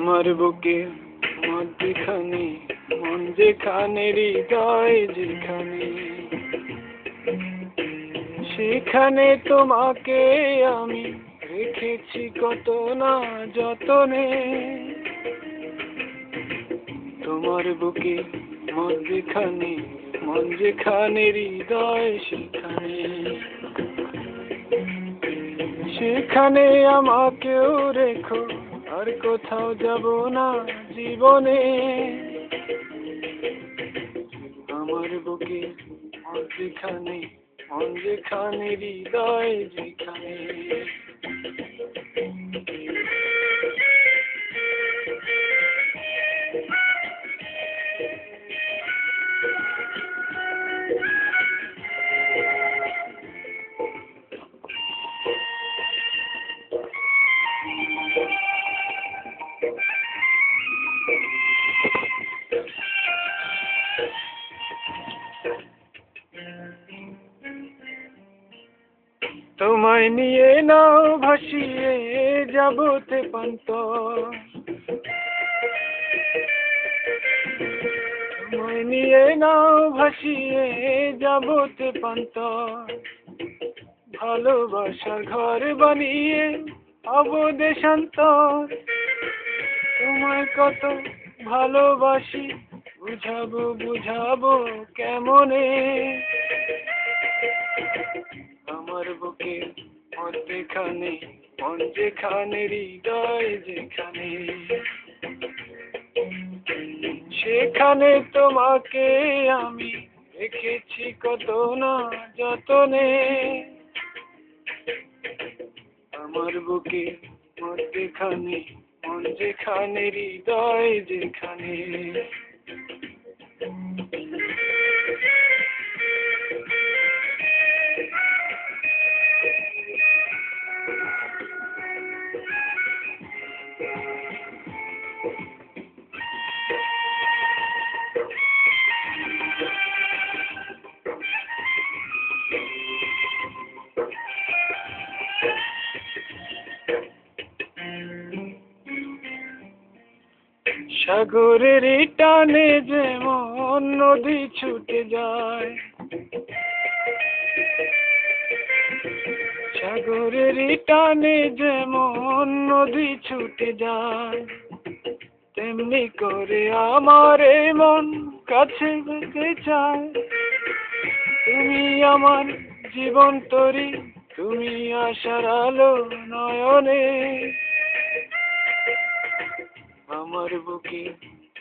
আমার বুকে মধ্যখানে মন যেখানে হৃদয় যেখানে, সেখানে তোমাকে আমি রেখেছি কত না যতনে। তোমার বুকে মধ্যখানে মন যেখানে হৃদয় সেখানে, সেখানে আমাকেও রেখো, আর কোথাও যাব না জীবনে। আমার বুকে মধ্যখানে মন যেখানে হৃদয় যেখানে। তোমায় নিয়ে নাও ভাসিয়ে যাবতে পান্তর, তোমায় নিয়ে নাও ভাসিয়ে যাবতে পান্তর। ভালোবাসার ঘর বানিয়ে হব দেশান্তর। তোমায় কত ভালোবাসি বুঝাবো বুঝাবো কেমনে। আমার বুকে মধ্যখানে মন যেখানে হৃদয় যেখানে, সেখানে তোমাকে আমি রেখেছি কত না যতনে। আমার বুকে মধ্যখানে মন যেখানে হৃদয় যেখানে। সাগরের টানে যেমন নদী ছুটে যায়, সাগরের টানে যেমন নদী ছুটে যায়, তেমনি করে আমার এই মন কাছে পেতে চায়। তুমি আমার জীবন তরি, তুমি আশার আলো নয়নে। আমার বুকে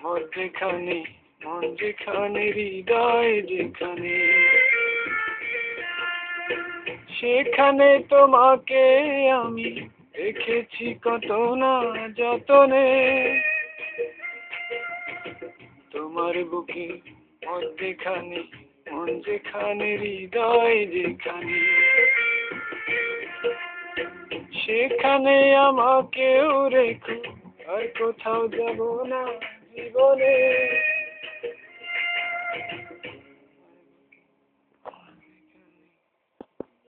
মধ্যখানে মন যেখানে হৃদয় যেখানে, সেখানে তোমাকে আমি রেখেছি কত না যতনে। তোমার বুকে মধ্যখানে মন যেখানে হৃদয় যেখানে, সেখানে আমাকেও রেখো, আর কোথাও যাব না জীবনে।